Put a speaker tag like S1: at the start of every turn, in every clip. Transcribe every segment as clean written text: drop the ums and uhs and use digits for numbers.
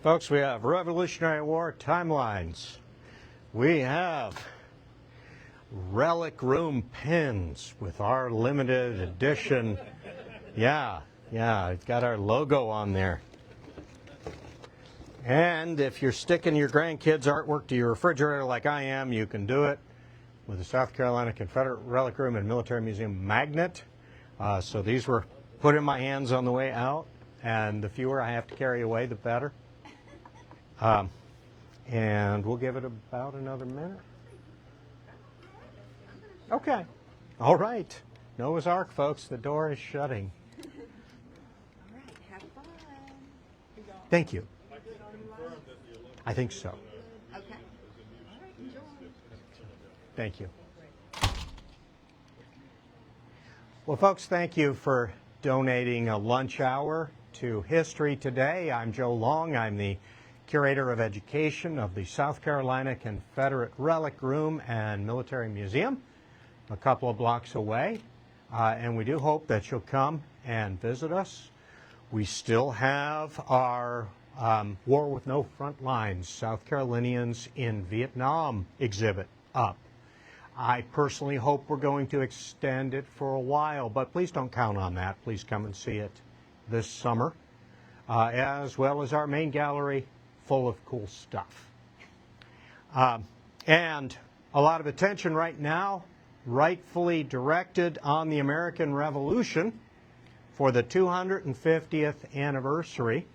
S1: Folks, we have Revolutionary War timelines. We have relic room pins with our limited edition. Yeah, it's got our logo on there. And if you're sticking your grandkids' artwork to your refrigerator like I am, you can do it with the South Carolina Confederate Relic Room and Military Museum magnet. So these were put in my hands on the way out, and the fewer I have to carry away, the better. And we'll give it about another minute. Okay. All right. Noah's Ark, folks. The door is shutting.
S2: All right. Have fun.
S1: Thank you. I think so.
S2: Okay. All right. Enjoy.
S1: Thank you. Well, folks, thank you for donating a lunch hour to History Today. I'm Joe Long. I'm the Curator of Education of the South Carolina Confederate Relic Room and Military Museum, a couple of blocks away. And we do hope that you'll come and visit us. We still have our War with No Front Lines, South Carolinians in Vietnam exhibit up. I personally hope we're going to extend it for a while, but please don't count on that. Please come and see it this summer, as well as our main gallery full of cool stuff. And a lot of attention right now, rightfully directed on the American Revolution for the 250th anniversary.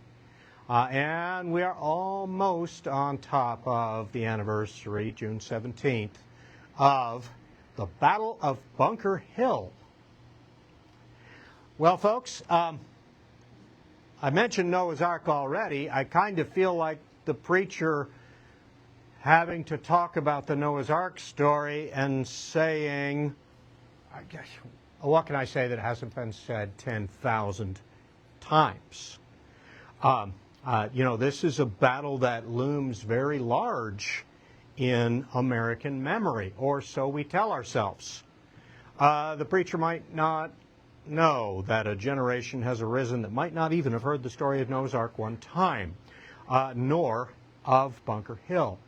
S1: And we are almost on top of the anniversary, June 17th, of the Battle of Bunker Hill. Well, folks, I mentioned Noah's Ark already. I kind of feel like the preacher having to talk about the Noah's Ark story and saying, I guess, what can I say that hasn't been said 10,000 times? You know, this is a battle that looms very large in American memory, or so we tell ourselves. The preacher might not know that a generation has arisen that might not even have heard the story of Noah's Ark one time, nor of Bunker Hill.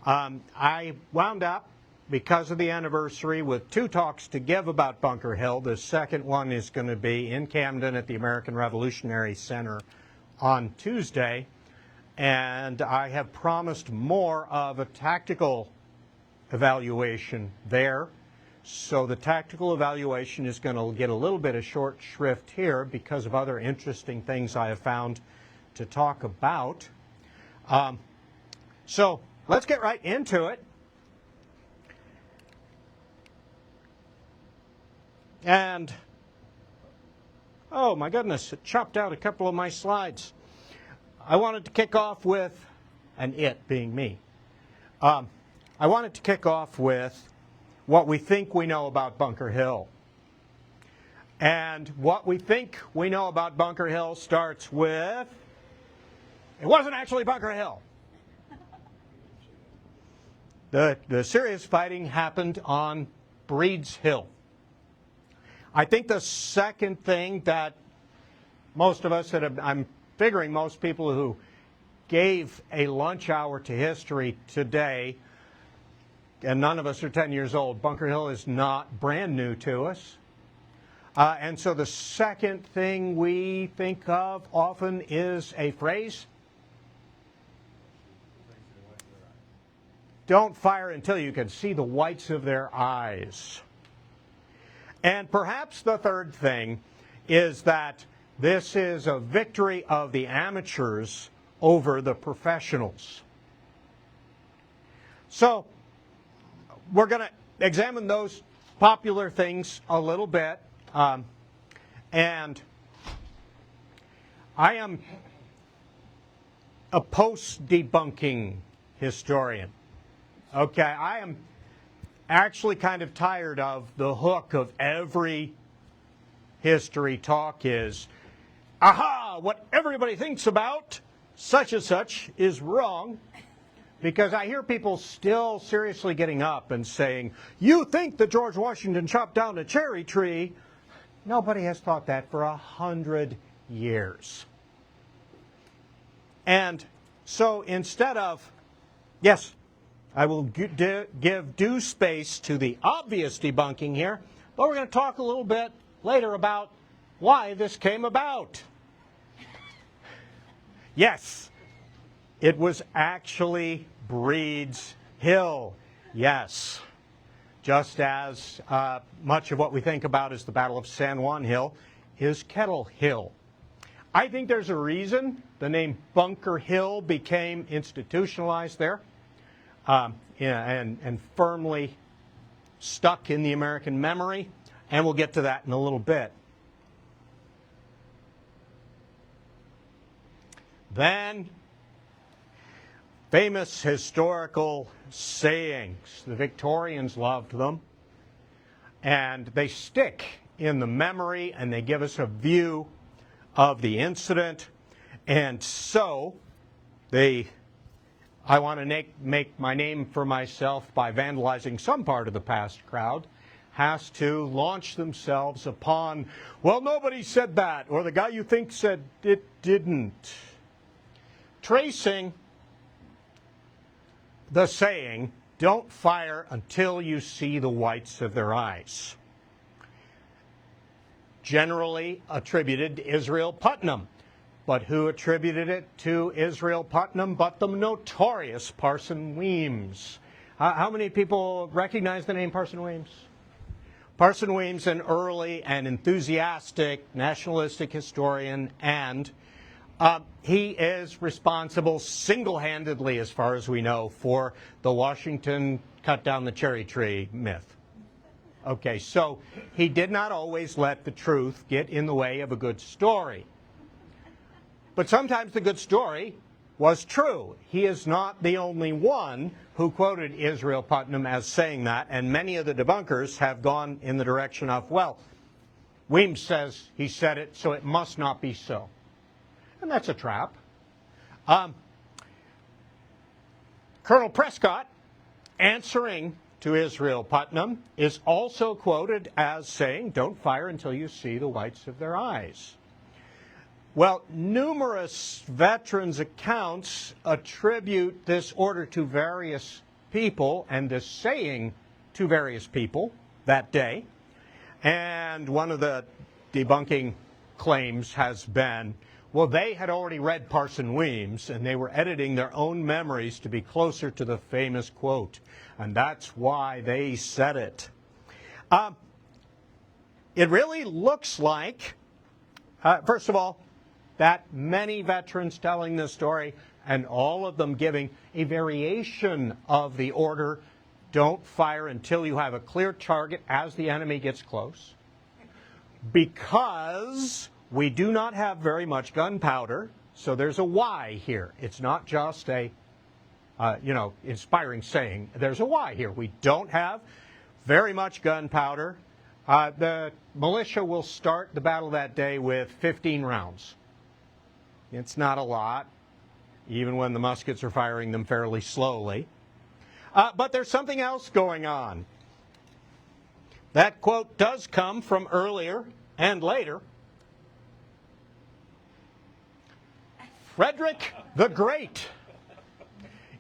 S1: I wound up, because of the anniversary, with two talks to give about Bunker Hill. The second one is going to be in Camden at the American Revolutionary Center on Tuesday. And I have promised more of a tactical evaluation there. So the tactical evaluation is going to get a little bit of short shrift here because of other interesting things I have found to talk about. So let's get right into it. And, oh my goodness, it chopped out a couple of my slides. I wanted to kick off with, and it being me, I wanted to kick off with what we think we know about Bunker Hill. And what we think we know about Bunker Hill starts with, it wasn't actually Bunker Hill. The serious fighting happened on Breed's Hill. I think the second thing that most of us I'm figuring most people who gave a lunch hour to history today, and none of us are 10 years old, Bunker Hill is not brand new to us. And so the second thing we think of often is a phrase. Don't fire until you can see the whites of their eyes. And perhaps the third thing is that this is a victory of the amateurs over the professionals. So we're going to examine those popular things a little bit. And I am a post-debunking historian. Okay, I am actually kind of tired of the hook of every history talk is, aha, what everybody thinks about such and such is wrong. Because I hear people still seriously getting up and saying, you think that George Washington chopped down a cherry tree. Nobody has thought that for 100 years. And so instead of, yes, I will give due space to the obvious debunking here, but we're going to talk a little bit later about why this came about. Yes, it was actually Breed's Hill. Yes, just as much of what we think about as the Battle of San Juan Hill is Kettle Hill. I think there's a reason the name Bunker Hill became institutionalized there and firmly stuck in the American memory, and we'll get to that in a little bit. Then, famous historical sayings. The Victorians loved them, and they stick in the memory, and they give us a view of the incident. And so, I want to make my name for myself by vandalizing some part of the past crowd, has to launch themselves upon, well, nobody said that, or the guy you think said it didn't. Tracing the saying, don't fire until you see the whites of their eyes, generally attributed to Israel Putnam. But who attributed it to Israel Putnam but the notorious Parson Weems? How many people recognize the name Parson Weems? Parson Weems, an early and enthusiastic nationalistic historian, and he is responsible single-handedly, as far as we know, for the Washington cut down the cherry tree myth. Okay, so he did not always let the truth get in the way of a good story. But sometimes the good story was true. He is not the only one who quoted Israel Putnam as saying that, and many of the debunkers have gone in the direction of, well, Weems says he said it, so it must not be so. And that's a trap. Colonel Prescott, answering to Israel Putnam, is also quoted as saying, don't fire until you see the whites of their eyes. Well, numerous veterans' accounts attribute this order to various people and this saying to various people that day. And one of the debunking claims has been, well, they had already read Parson Weems and they were editing their own memories to be closer to the famous quote. And that's why they said it. It really looks like, first of all, that many veterans telling this story, and all of them giving a variation of the order, don't fire until you have a clear target as the enemy gets close, because we do not have very much gunpowder, so there's a why here. It's not just a, inspiring saying. There's a why here. We don't have very much gunpowder. The militia will start the battle that day with 15 rounds. It's not a lot, even when the muskets are firing them fairly slowly. But there's something else going on. That quote does come from earlier and later. Frederick the Great.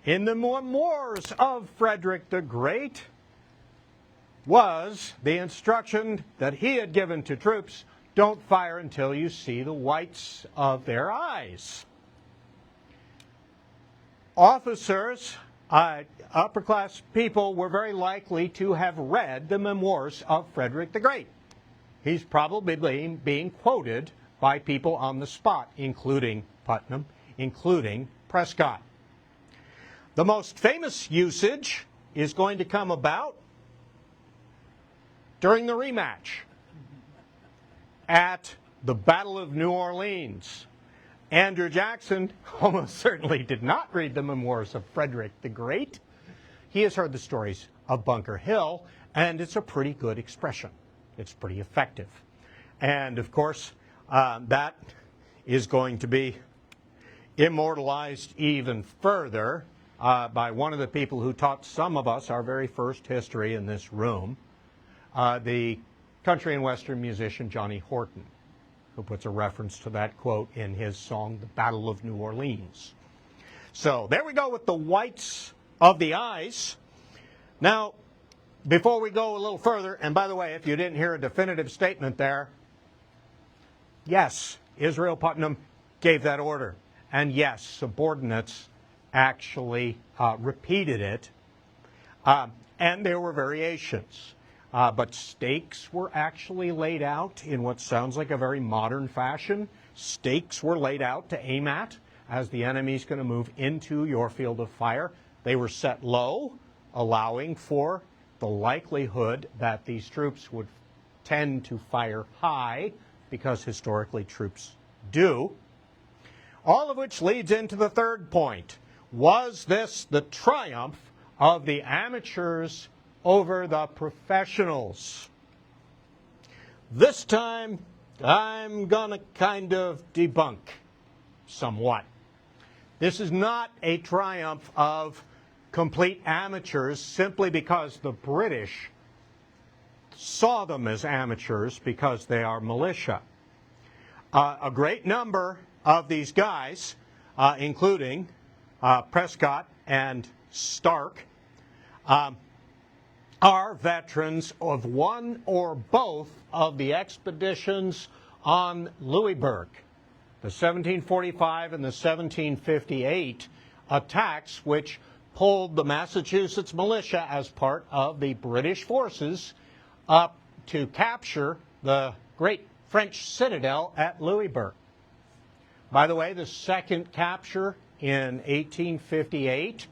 S1: In the memoirs of Frederick the Great was the instruction that he had given to troops, don't fire until you see the whites of their eyes. Officers, upper-class people, were very likely to have read the memoirs of Frederick the Great. He's probably being quoted by people on the spot, including Putnam, including Prescott. The most famous usage is going to come about during the rematch at the Battle of New Orleans. Andrew Jackson almost certainly did not read the memoirs of Frederick the Great. He has heard the stories of Bunker Hill, and it's a pretty good expression. It's pretty effective. And of course, that is going to be immortalized even further by one of the people who taught some of us our very first history in this room, the country and western musician Johnny Horton, who puts a reference to that quote in his song, The Battle of New Orleans. So there we go with the whites of the eyes. Now, before we go a little further, and by the way, if you didn't hear a definitive statement there, yes, Israel Putnam gave that order. And yes, subordinates actually repeated it. And there were variations. But stakes were actually laid out in what sounds like a very modern fashion. Stakes were laid out to aim at as the enemy's going to move into your field of fire. They were set low, allowing for the likelihood that these troops would tend to fire high, because historically troops do. All of which leads into the third point. Was this the triumph of the amateurs over the professionals? This time, I'm going to kind of debunk somewhat. This is not a triumph of complete amateurs simply because the British saw them as amateurs because they are militia. A great number of these guys, including Prescott and Stark, are veterans of one or both of the expeditions on Louisburg, the 1745 and the 1758 attacks, which pulled the Massachusetts militia as part of the British forces up to capture the great French citadel at Louisburg. By the way, the second capture in 1858,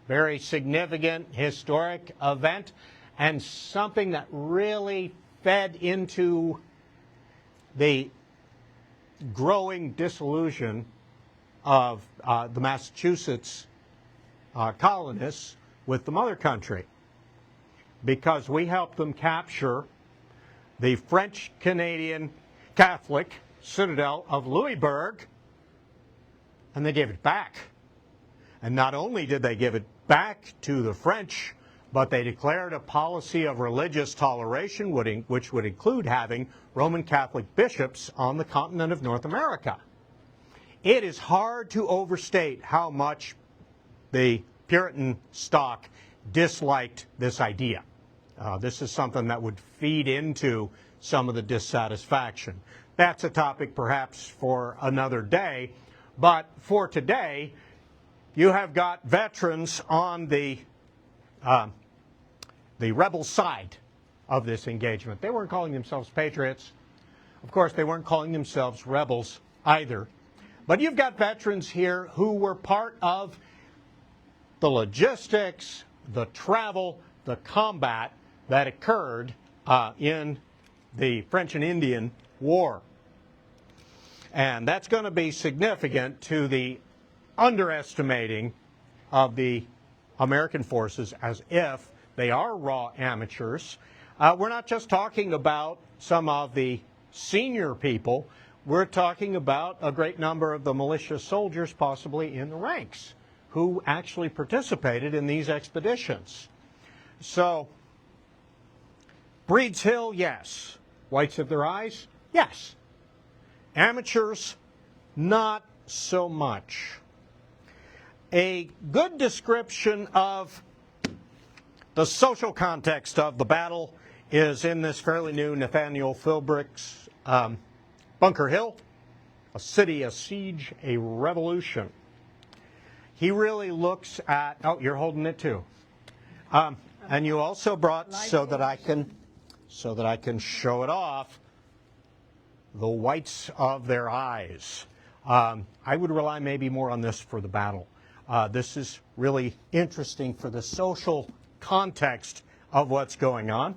S1: very significant historic event, and something that really fed into the growing disillusion of the Massachusetts colonists with the mother country, because we helped them capture the French-Canadian Catholic citadel of Louisburg, and they gave it back. And not only did they give it back to the French, but they declared a policy of religious toleration, which would include having Roman Catholic bishops on the continent of North America. It is hard to overstate how much the Puritan stock disliked this idea. This is something that would feed into some of the dissatisfaction. That's a topic perhaps for another day, but for today, you have got veterans on the rebel side of this engagement. They weren't calling themselves patriots. Of course, they weren't calling themselves rebels either. But you've got veterans here who were part of the logistics, the travel, the combat that occurred in the French and Indian War. And that's going to be significant to the underestimating of the American forces as if they are raw amateurs. We're not just talking about some of the senior people. We're talking about a great number of the militia soldiers, possibly in the ranks, who actually participated in these expeditions. So, Breed's Hill, yes. Whites of their eyes, yes. Amateurs, not so much. A good description of the social context of the battle is in this fairly new Nathaniel Philbrick's Bunker Hill, a city, a siege, a revolution. He really looks at, oh, you're holding it too. And you also brought, so that I can show it off, the whites of their eyes. I would rely maybe more on this for the battle. This is really interesting for the social context of what's going on.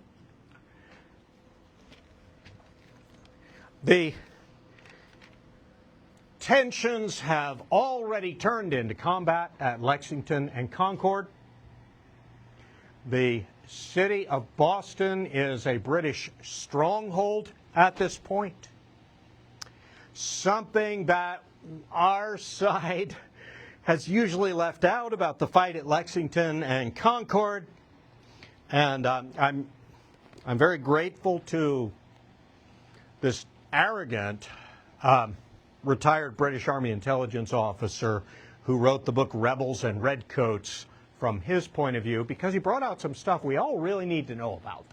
S1: The tensions have already turned into combat at Lexington and Concord. The city of Boston is a British stronghold at this point. Something that our side has usually left out about the fight at Lexington and Concord. And I'm very grateful to this arrogant retired British Army intelligence officer who wrote the book Rebels and Redcoats, from his point of view, because he brought out some stuff we all really need to know about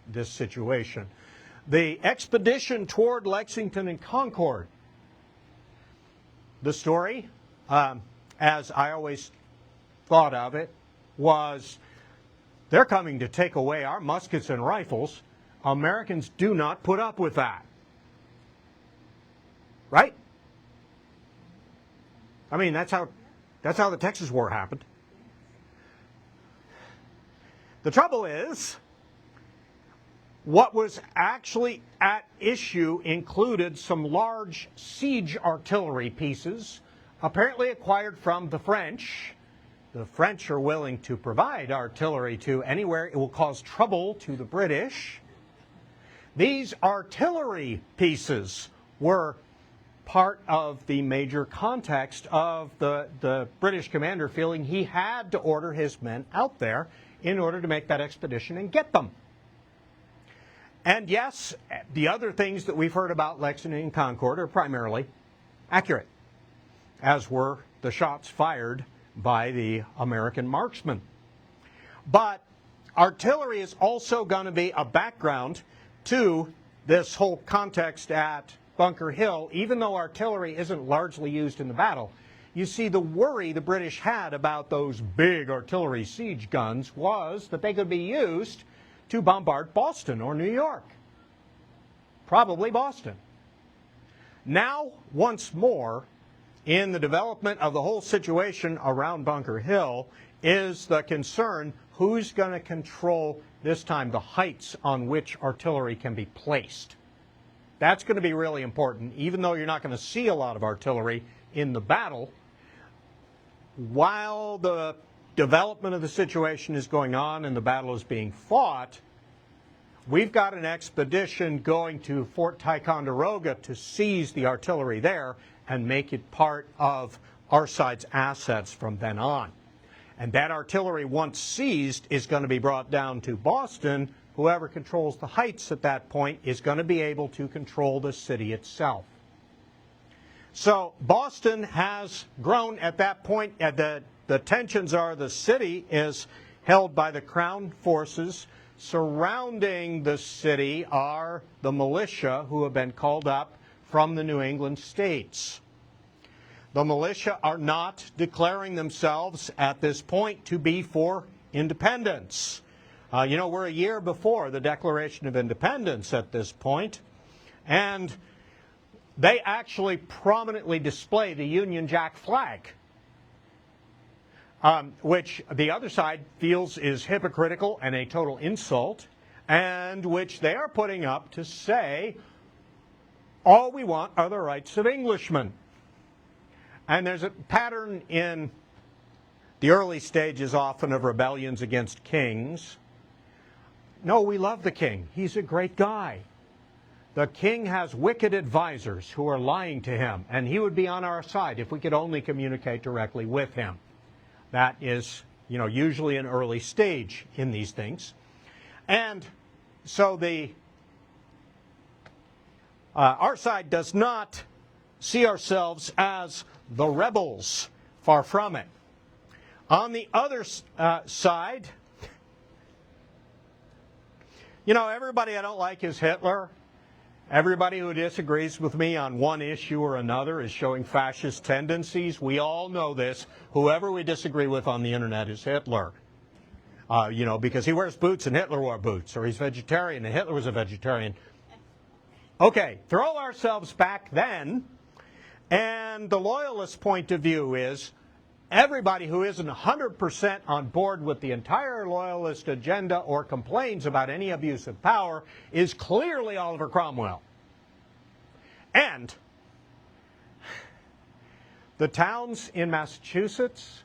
S1: this situation. The expedition toward Lexington and Concord. The story, as I always thought of it, was they're coming to take away our muskets and rifles. Americans do not put up with that. Right? I mean, that's how the Texas War happened. The trouble is, what was actually at issue included some large siege artillery pieces, apparently acquired from the French. The French are willing to provide artillery to anywhere it will cause trouble to the British. These artillery pieces were part of the major context of the British commander feeling he had to order his men out there in order to make that expedition and get them. And yes, the other things that we've heard about Lexington and Concord are primarily accurate, as were the shots fired by the American marksmen. But artillery is also going to be a background to this whole context at Bunker Hill, even though artillery isn't largely used in the battle. You see, the worry the British had about those big artillery siege guns was that they could be used to bombard Boston or New York. Probably Boston. Now, once more, in the development of the whole situation around Bunker Hill is the concern who's going to control, this time, the heights on which artillery can be placed. That's going to be really important, even though you're not going to see a lot of artillery in the battle. While the development of the situation is going on and the battle is being fought, we've got an expedition going to Fort Ticonderoga to seize the artillery there and make it part of our side's assets from then on. And that artillery, once seized, is going to be brought down to Boston. Whoever controls the heights at that point is going to be able to control the city itself. So Boston has grown at that point. The tensions are the city is held by the Crown forces. Surrounding the city are the militia who have been called up from the New England states. The militia are not declaring themselves at this point to be for independence. We're a year before the Declaration of Independence at this point, and they actually prominently display the Union Jack flag, which the other side feels is hypocritical and a total insult, and which they are putting up to say, all we want are the rights of Englishmen. And there's a pattern in the early stages often of rebellions against kings. No, we love the king. He's a great guy. The king has wicked advisors who are lying to him, and he would be on our side if we could only communicate directly with him. That is, usually an early stage in these things. And so our side does not see ourselves as the rebels, far from it. On the other side, everybody I don't like is Hitler. Everybody who disagrees with me on one issue or another is showing fascist tendencies. We all know this. Whoever we disagree with on the internet is Hitler. Because he wears boots and Hitler wore boots, or he's vegetarian and Hitler was a vegetarian. Okay, throw ourselves back then, and the loyalist point of view is everybody who isn't 100% on board with the entire loyalist agenda or complains about any abuse of power is clearly Oliver Cromwell. And the towns in Massachusetts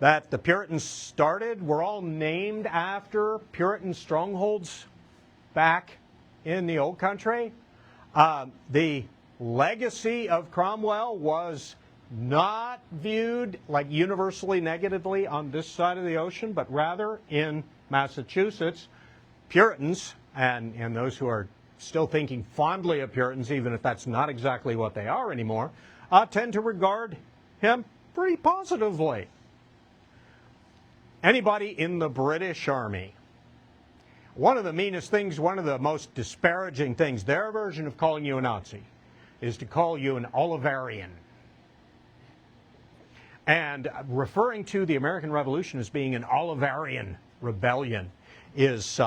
S1: that the Puritans started were all named after Puritan strongholds back in the old country. The legacy of Cromwell was not viewed like universally negatively on this side of the ocean, but rather in Massachusetts, Puritans, and those who are still thinking fondly of Puritans, even if that's not exactly what they are anymore, tend to regard him pretty positively. Anybody in the British Army, one of the meanest things, one of the most disparaging things, their version of calling you a Nazi is to call you an Oliverian. And referring to the American Revolution as being an Oliverian rebellion is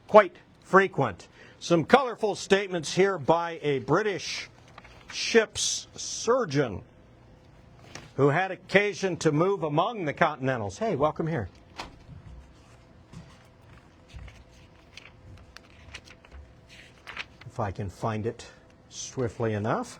S1: quite frequent. Some colorful statements here by a British ship's surgeon who had occasion to move among the Continentals. Hey, welcome here. If I can find it swiftly enough.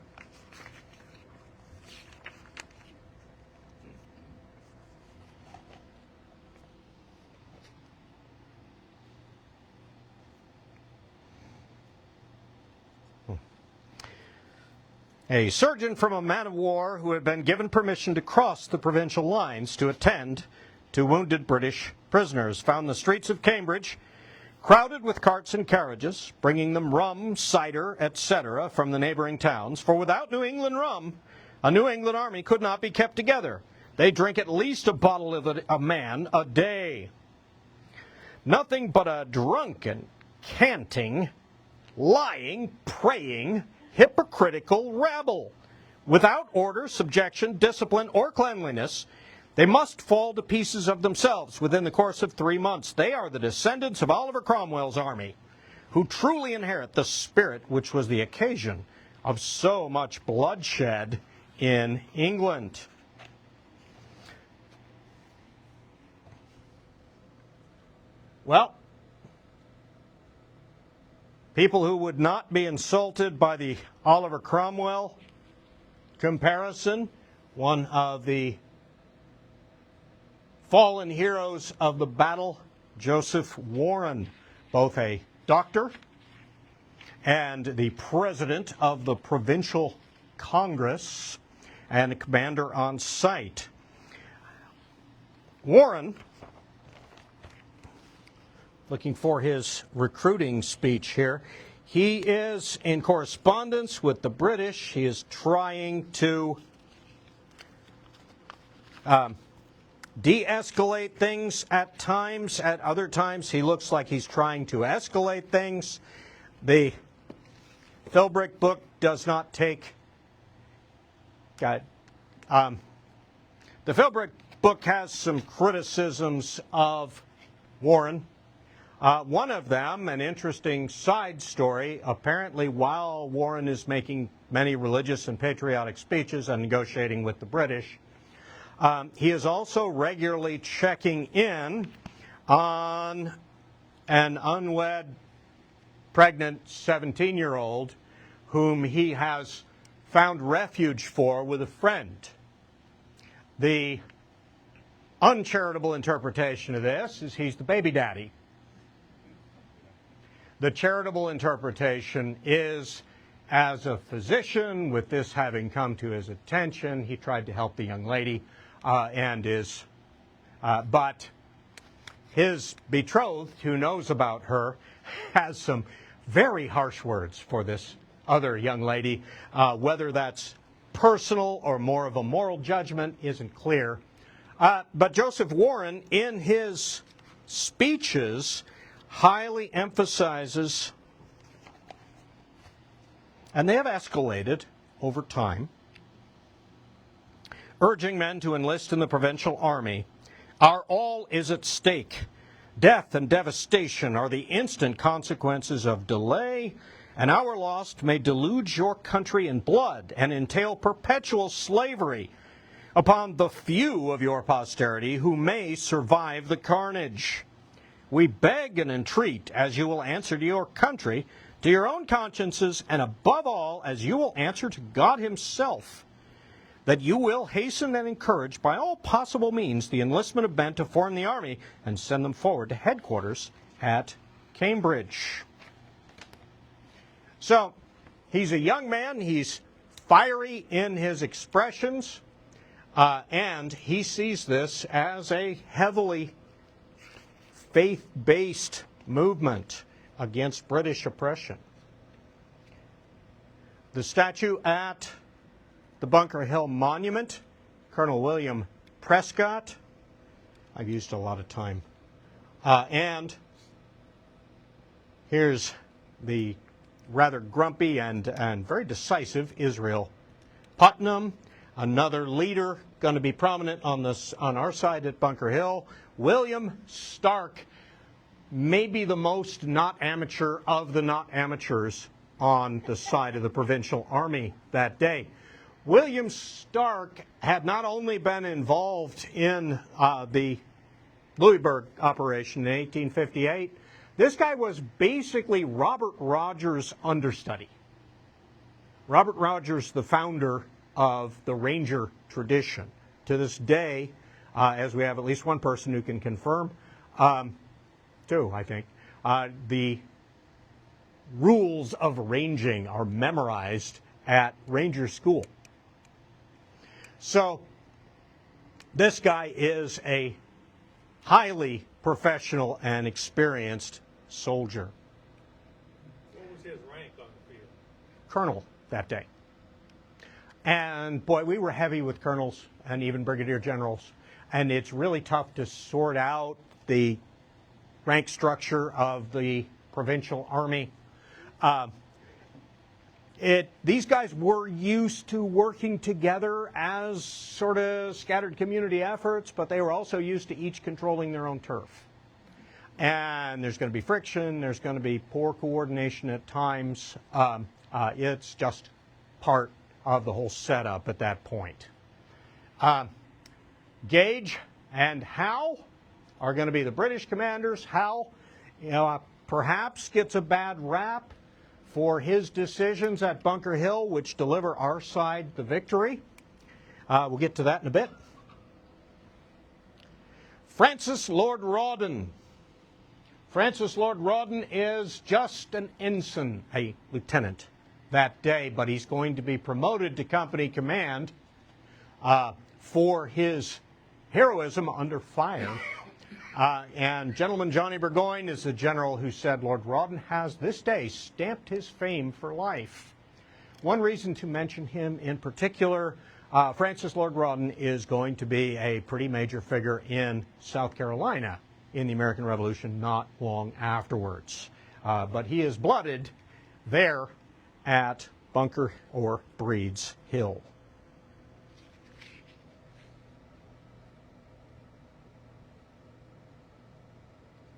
S1: A surgeon from a man of war who had been given permission to cross the provincial lines to attend to wounded British prisoners found the streets of Cambridge crowded with carts and carriages, bringing them rum, cider, etc. from the neighboring towns. For without New England rum, a New England army could not be kept together. They drink at least a bottle of a man a day. Nothing but a drunken, canting, lying, praying, hypocritical rabble. Without order, subjection, discipline, or cleanliness, they must fall to pieces of themselves within the course of 3 months. They are the descendants of Oliver Cromwell's army, who truly inherit the spirit which was the occasion of so much bloodshed in England. Well, people who would not be insulted by the Oliver Cromwell comparison, one of the fallen heroes of the battle, Joseph Warren, both a doctor and the president of the Provincial Congress and a commander on site. Warren, looking for his recruiting speech here, he is in correspondence with the British. He is trying to de-escalate things at times. At other times, he looks like he's trying to escalate things. The Philbrick book does not take... the Philbrick book has some criticisms of Warren. One of them, an interesting side story, apparently while Warren is making many religious and patriotic speeches and negotiating with the British, he is also regularly checking in on an unwed, pregnant 17-year-old whom he has found refuge for with a friend. The uncharitable interpretation of this is he's the baby daddy. The charitable interpretation is, as a physician, with this having come to his attention, he tried to help the young lady, but his betrothed, who knows about her, has some very harsh words for this other young lady. Whether that's personal or more of a moral judgment isn't clear. But Joseph Warren, in his speeches, highly emphasizes, and they have escalated over time, urging men to enlist in the provincial army. Our all is at stake. Death and devastation are the instant consequences of delay, and our loss may deluge your country in blood and entail perpetual slavery upon the few of your posterity who may survive the carnage. We beg and entreat, as you will answer to your country, to your own consciences, and above all, as you will answer to God himself, that you will hasten and encourage by all possible means the enlistment of men to form the army and send them forward to headquarters at Cambridge. So, he's a young man, he's fiery in his expressions, and he sees this as a heavily faith-based movement against British oppression. The statue at the Bunker Hill Monument Colonel William Prescott. I've used a lot of time. And here's the rather grumpy and very decisive Israel Putnam, another leader going to be prominent on our side at Bunker Hill. William Stark, maybe the most not amateur of the not amateurs on the side of the Provincial Army that day. William Stark had not only been involved in the Louisburg operation in 1858, this guy was basically Robert Rogers' understudy. Robert Rogers, the founder of the Ranger tradition. To this day, as we have at least one person who can confirm, two, I think, the rules of ranging are memorized at Ranger School. So this guy is a highly professional and experienced soldier.
S3: What was his rank on the field?
S1: Colonel that day. And boy, we were heavy with colonels and even brigadier generals. And it's really tough to sort out the rank structure of the Provincial Army. These guys were used to working together as sort of scattered community efforts, but they were also used to each controlling their own turf. And there's going to be friction, there's going to be poor coordination at times. It's just part of the whole setup at that point. Gage and Howe are going to be the British commanders. Howe, perhaps gets a bad rap for his decisions at Bunker Hill, which deliver our side the victory. We'll get to that in a bit. Francis Lord Rawdon. Francis Lord Rawdon is just an ensign, a lieutenant that day, but he's going to be promoted to company command for his heroism under fire. And Gentleman Johnny Burgoyne is the general who said Lord Rawdon has this day stamped his fame for life. One reason to mention him in particular, Francis Lord Rawdon is going to be a pretty major figure in South Carolina in the American Revolution not long afterwards. But he is blooded there at Bunker or Breed's Hill.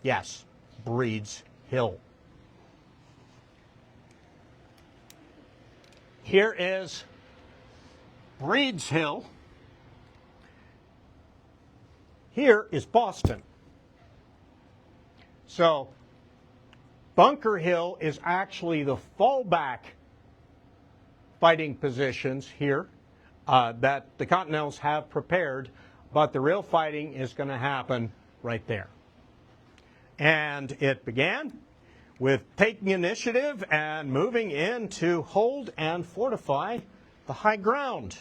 S1: Yes, Breed's Hill. Here is Breed's Hill. Here is Boston. So, Bunker Hill is actually the fallback fighting positions here that the Continentals have prepared, but the real fighting is going to happen right there. And it began with taking initiative and moving in to hold and fortify the high ground.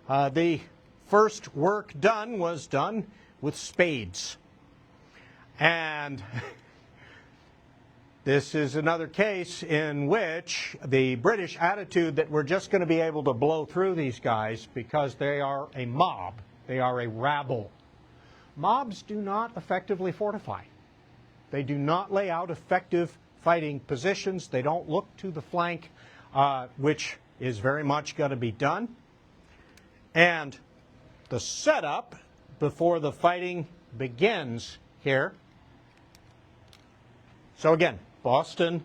S1: The first work done was done with spades. And this is another case in which the British attitude that we're just going to be able to blow through these guys because they are a mob, they are a rabble. Mobs do not effectively fortify. They do not lay out effective fighting positions. They don't look to the flank, which is very much going to be done. And the setup before the fighting begins here. So again, Boston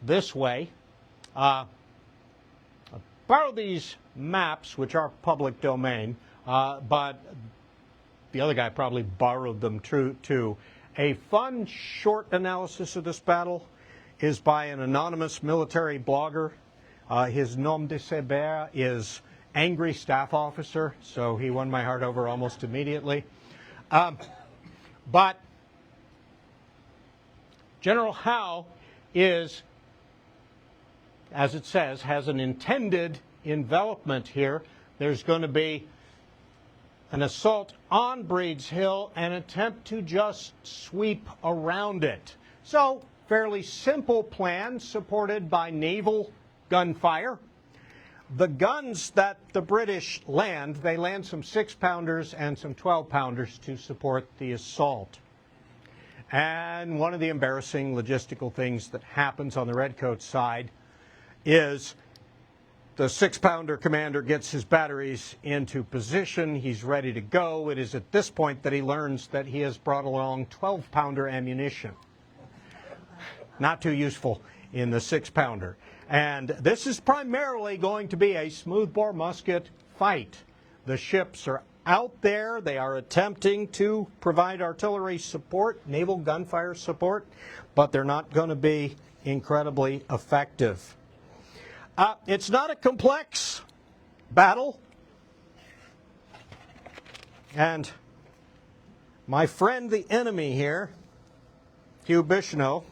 S1: this way. I borrowed these maps, which are public domain, but the other guy probably borrowed them too. A fun, short analysis of this battle is by an anonymous military blogger. His nom de Sebert is Angry Staff Officer, so he won my heart over almost immediately. But General Howe is, as it says, has an intended envelopment here. There's going to be an assault on Breed's Hill, an attempt to just sweep around it. So, fairly simple plan supported by naval gunfire. the guns that the British land, they land some 6-pounders and some 12-pounders to support the assault. And one of the embarrassing logistical things that happens on the Redcoat side is the 6-pounder commander gets his batteries into position. He's ready to go. It is at this point that he learns that he has brought along 12-pounder ammunition. Not too useful in the 6-pounder. And this is primarily going to be a smoothbore musket fight. The ships are out there. They are attempting to provide artillery support, naval gunfire support, but they're not going to be incredibly effective. It's not a complex battle. And my friend the enemy here, Hugh Bichneau,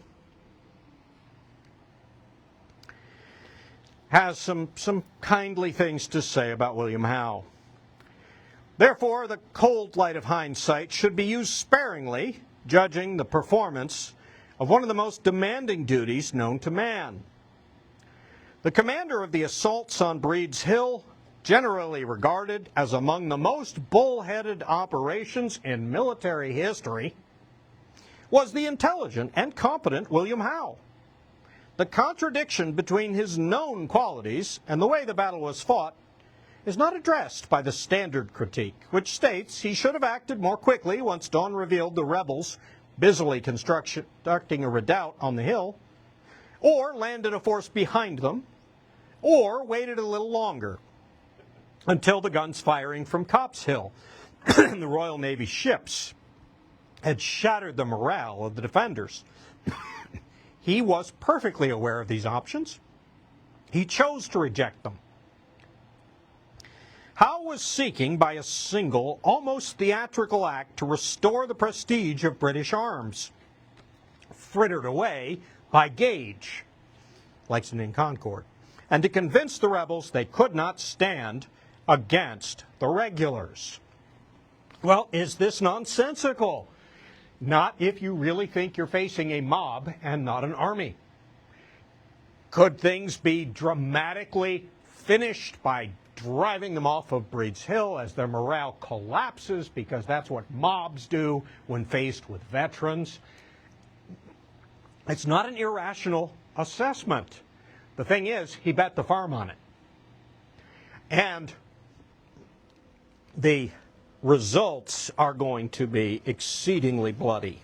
S1: has some kindly things to say about William Howe. Therefore, the cold light of hindsight should be used sparingly, judging the performance of one of the most demanding duties known to man. The commander of the assaults on Breed's Hill, generally regarded as among the most bull-headed operations in military history, was the intelligent and competent William Howe. The contradiction between his known qualities and the way the battle was fought is not addressed by the standard critique, which states he should have acted more quickly once dawn revealed the rebels busily constructing a redoubt on the hill, or landed a force behind them, or waited a little longer until the guns firing from Copp's Hill and the Royal Navy ships had shattered the morale of the defenders. He was perfectly aware of these options. He chose to reject them. Howe was seeking by a single, almost theatrical act to restore the prestige of British arms, frittered away by Gage, Lexington Concord, and to convince the rebels they could not stand against the regulars. Well, is this nonsensical? Not if you really think you're facing a mob and not an army. Could things be dramatically finished by driving them off of Breed's Hill as their morale collapses, because that's what mobs do when faced with veterans? It's not an irrational assessment. The thing is, he bet the farm on it. And the results are going to be exceedingly bloody.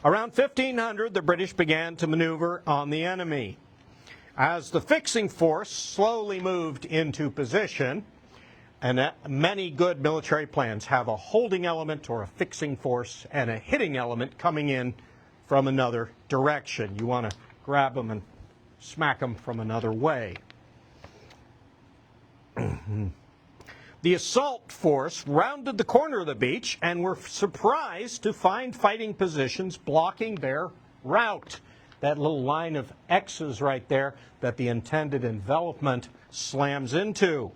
S1: Around 1500, the British began to maneuver on the enemy. As the fixing force slowly moved into position, and many good military plans have a holding element or a fixing force and a hitting element coming in from another direction. You want to grab them and smack them from another way. The assault force rounded the corner of the beach and were surprised to find fighting positions blocking their route. That little line of X's right there that the intended envelopment slams into.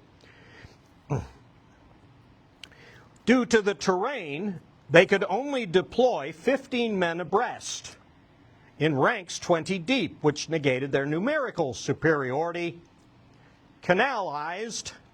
S1: Due to the terrain, they could only deploy 15 men abreast, in ranks 20 deep, which negated their numerical superiority.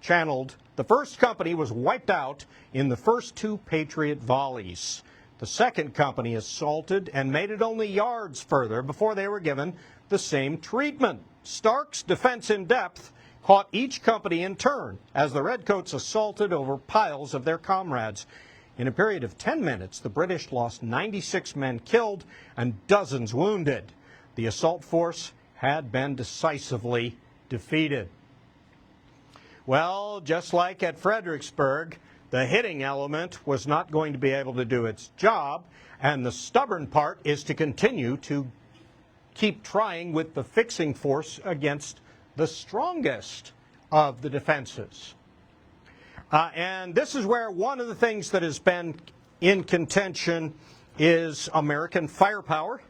S1: Channeled, the first company was wiped out in the first 2 Patriot volleys. The second company assaulted and made it only yards further before they were given the same treatment. Stark's defense in depth caught each company in turn as the Redcoats assaulted over piles of their comrades. In a period of 10 minutes, the British lost 96 men killed and dozens wounded. The assault force had been decisively defeated. Well, just like at Fredericksburg, the hitting element was not going to be able to do its job, and the stubborn part is to continue to keep trying with the fixing force against the strongest of the defenses. And this is where one of the things that has been in contention is American firepower,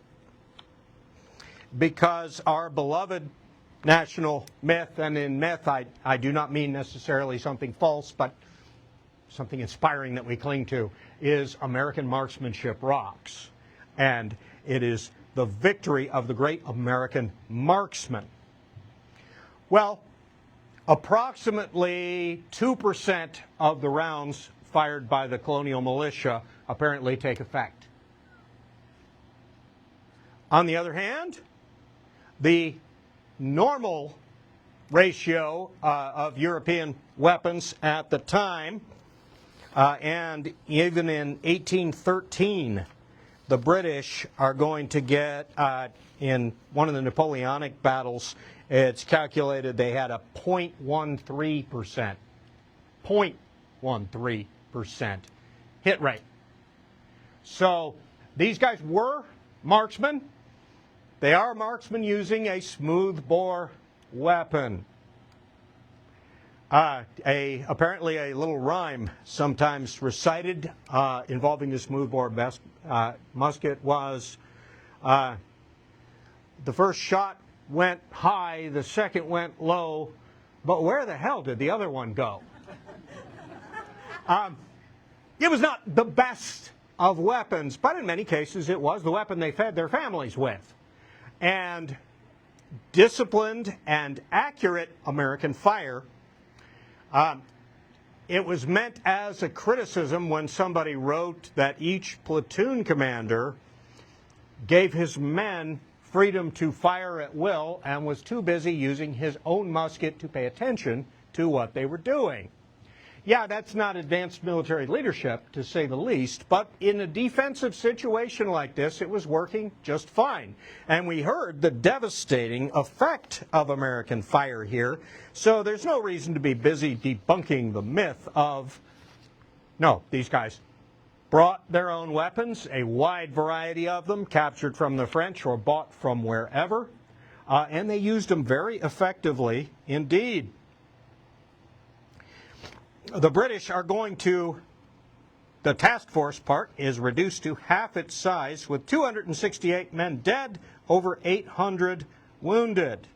S1: because our beloved national myth, and in myth I do not mean necessarily something false, but something inspiring that we cling to, is American marksmanship rocks. And it is the victory of the great American marksman? Well, approximately 2% of the rounds fired by the colonial militia apparently take effect. On the other hand, the normal ratio of European weapons at the time, and even in 1813, the British are going to get, in one of the Napoleonic battles, it's calculated they had a 0.13%. 0.13% hit rate. So these guys were marksmen. They are marksmen using a smoothbore weapon. Apparently a little rhyme sometimes recited involving the smoothbore musket was, the first shot went high, the second went low, but where the hell did the other one go? It was not the best of weapons, but in many cases it was the weapon they fed their families with. And disciplined and accurate American fire, it was meant as a criticism when somebody wrote that each platoon commander gave his men freedom to fire at will and was too busy using his own musket to pay attention to what they were doing. Yeah, that's not advanced military leadership, to say the least, but in a defensive situation like this, it was working just fine. And we heard the devastating effect of American fire here, so there's no reason to be busy debunking the myth of, no, these guys brought their own weapons, a wide variety of them, captured from the French or bought from wherever, and they used them very effectively indeed. The British are going to, the task force part is reduced to half its size with 268 men dead, over 800 wounded.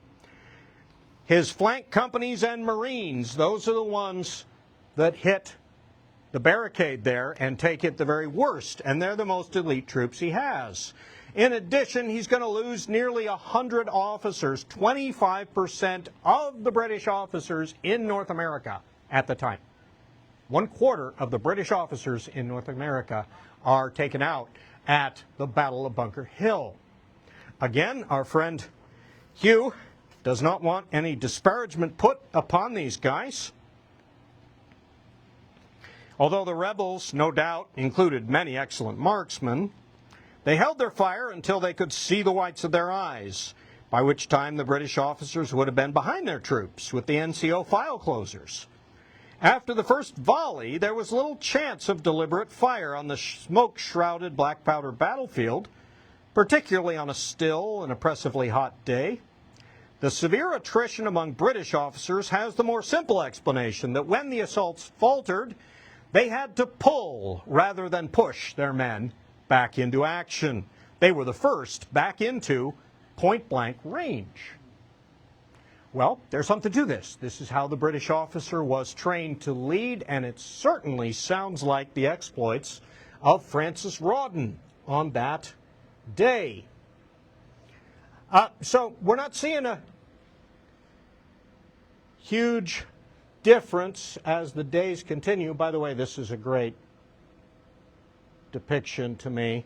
S1: His flank companies and Marines, those are the ones that hit the barricade there and take it the very worst, and they're the most elite troops he has. In addition, he's going to lose nearly 100 officers, 25% of the British officers in North America at the time. 1/4 of the British officers in North America are taken out at the Battle of Bunker Hill. Again, our friend Hugh does not want any disparagement put upon these guys. Although the rebels, no doubt, included many excellent marksmen, they held their fire until they could see the whites of their eyes, by which time the British officers would have been behind their troops with the NCO file closers. After the first volley, there was little chance of deliberate fire on the smoke-shrouded black powder battlefield, particularly on a still and oppressively hot day. The severe attrition among British officers has the more simple explanation that when the assaults faltered, they had to pull rather than push their men back into action. They were the first back into point-blank range. Well, there's something to this. This is how the British officer was trained to lead, and it certainly sounds like the exploits of Francis Rawdon on that day. So we're not seeing a huge difference as the days continue. By the way, this is a great depiction to me.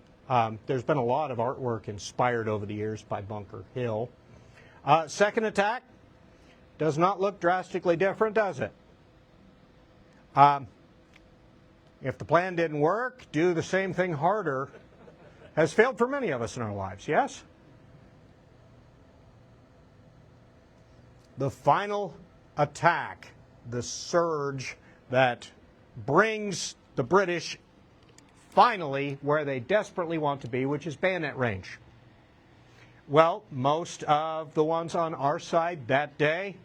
S1: There's been a lot of artwork inspired over the years by Bunker Hill. Second attack does not look drastically different, does it? If the plan didn't work, do the same thing harder has failed for many of us in our lives, yes? The final attack, the surge that brings the British finally where they desperately want to be, which is bayonet range. Well, most of the ones on our side that day,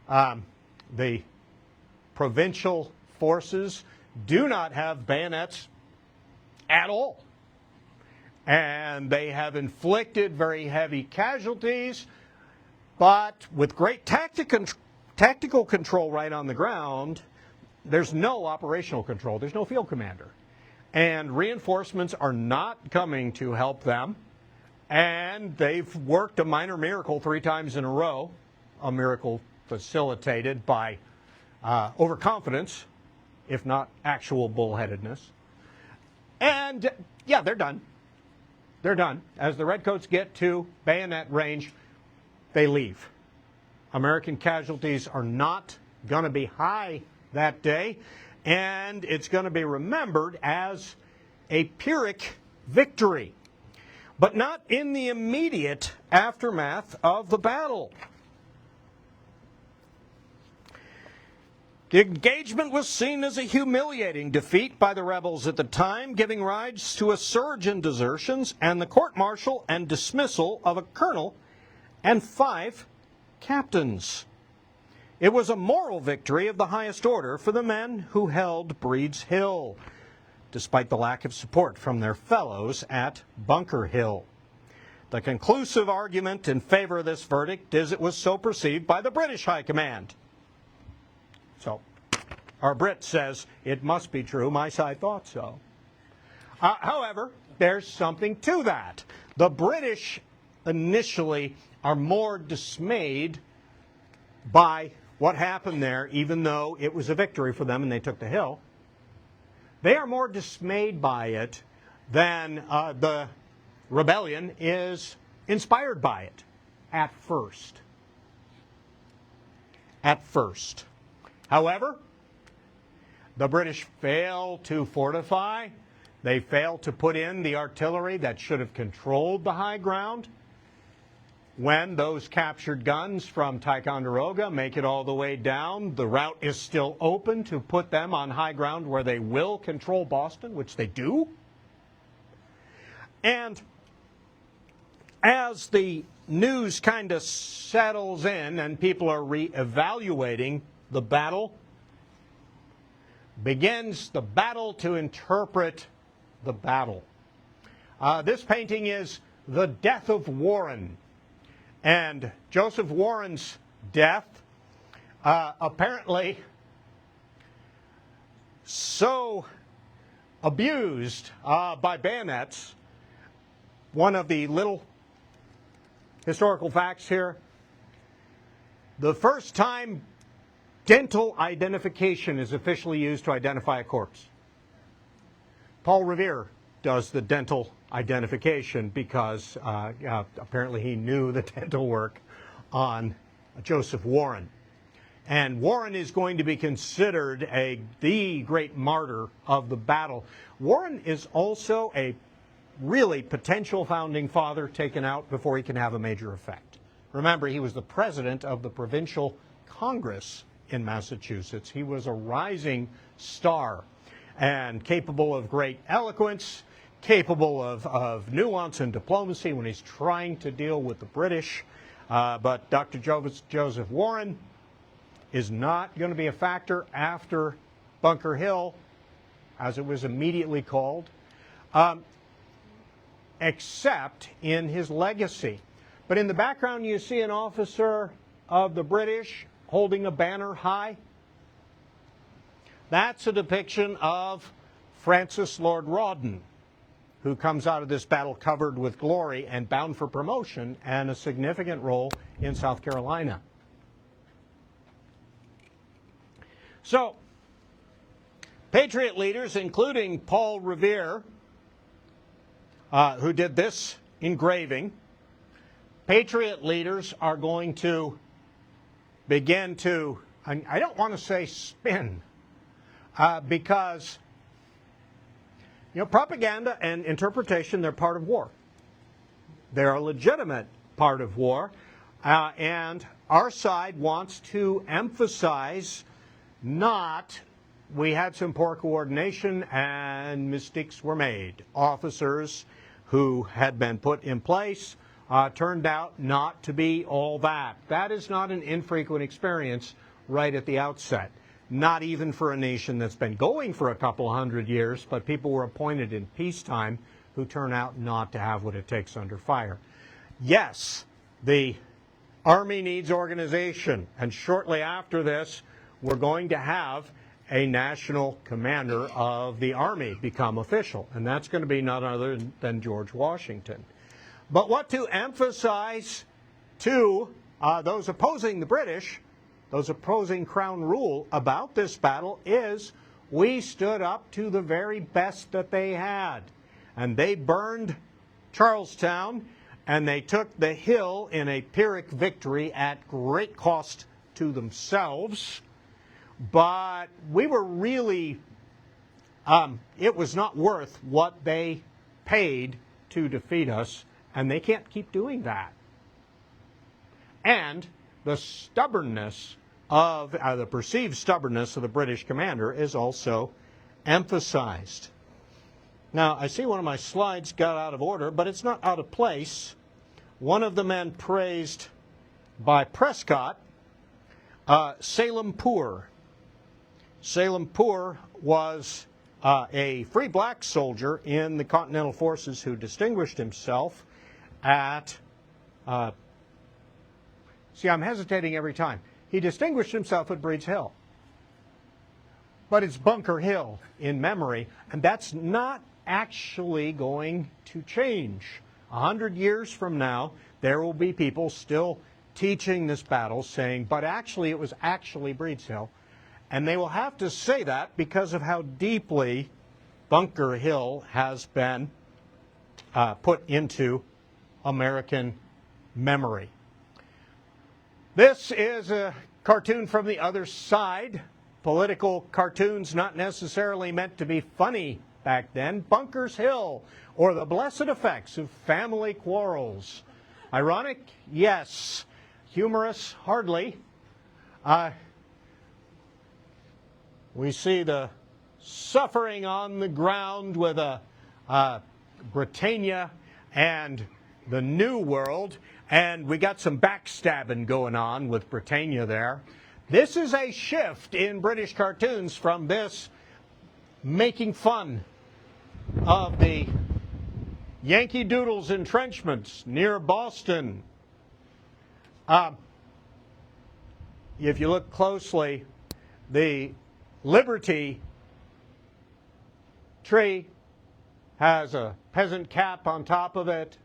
S1: the provincial forces do not have bayonets at all. And they have inflicted very heavy casualties, but with great tactical control right on the ground, there's no operational control. There's no field commander. And reinforcements are not coming to help them. And they've worked a minor miracle 3 times in a row, a miracle facilitated by overconfidence, if not actual bullheadedness. And yeah, they're done. They're done. As the Redcoats get to bayonet range, they leave. American casualties are not going to be high that day, and it's going to be remembered as a Pyrrhic victory, but not in the immediate aftermath of the battle. The engagement was seen as a humiliating defeat by the rebels at the time, giving rise to a surge in desertions and the court-martial and dismissal of a colonel and 5 captains. It was a moral victory of the highest order for the men who held Breed's Hill, despite the lack of support from their fellows at Bunker Hill. The conclusive argument in favor of this verdict is it was so perceived by the British High Command. So, our Brit says, it must be true, my side thought so. However, there's something to that. The British initially are more dismayed by what happened there, even though it was a victory for them and they took the hill. They are more dismayed by it than the rebellion is inspired by it at first. At first. However, the British failed to fortify. They failed to put in the artillery that should have controlled the high ground. When those captured guns from Ticonderoga make it all the way down, the route is still open to put them on high ground where they will control Boston, which they do. And as the news kind of settles in and people are re-evaluating the battle, begins the battle to interpret the battle. This painting is The Death of Warren. And Joseph Warren's death, apparently so abused by bayonets. One of the little historical facts here, the first time dental identification is officially used to identify a corpse. Paul Revere does the dental identification because apparently he knew the dental work on Joseph Warren. And Warren is going to be considered the great martyr of the battle. Warren is also a really potential founding father taken out before he can have a major effect. Remember, he was the president of the Provincial Congress in Massachusetts. He was a rising star and capable of great eloquence, capable of nuance and diplomacy when he's trying to deal with the British. But Dr. Joseph Warren is not going to be a factor after Bunker Hill, as it was immediately called, except in his legacy. But in the background you see an officer of the British holding a banner high. That's a depiction of Francis Lord Rawdon, who comes out of this battle covered with glory and bound for promotion and a significant role in South Carolina. So, Patriot leaders, including Paul Revere, who did this engraving, Patriot leaders are going to begin to, I don't want to say spin, because propaganda and interpretation, they're part of war. They're a legitimate part of war, and our side wants to emphasize we had some poor coordination and mistakes were made. Officers who had been put in place turned out not to be all that. That is not an infrequent experience right at the outset. Not even for a nation that's been going for a couple hundred years, but people were appointed in peacetime who turn out not to have what it takes under fire. Yes, the Army needs organization, and shortly after this, we're going to have a national commander of the Army become official, and that's going to be none other than George Washington. But what to emphasize to those opposing the British, those opposing Crown rule about this battle, is we stood up to the very best that they had. And they burned Charlestown, and they took the hill in a Pyrrhic victory at great cost to themselves. But we were really, it was not worth what they paid to defeat us, and they can't keep doing that. And the stubbornness of, the perceived stubbornness of the British commander is also emphasized. Now, I see one of my slides got out of order, but it's not out of place. One of the men praised by Prescott, Salem Poor. Salem Poor was a free black soldier in the Continental Forces who distinguished himself at, see, I'm hesitating every time. He distinguished himself at Breed's Hill. But it's Bunker Hill in memory, and that's not actually going to change. 100 years from now, there will be people still teaching this battle, saying, but actually it was actually Breed's Hill. And they will have to say that because of how deeply Bunker Hill has been put into American memory. This is a cartoon from the other side. Political cartoons not necessarily meant to be funny back then. Bunker's Hill, or the blessed effects of family quarrels. Ironic? Yes. Humorous? Hardly. We see the suffering on the ground with Britannia and the New World, and we got some backstabbing going on with Britannia there. This is a shift in British cartoons from this making fun of the Yankee Doodle's entrenchments near Boston. If you look closely, the Liberty tree has a peasant cap on top of it,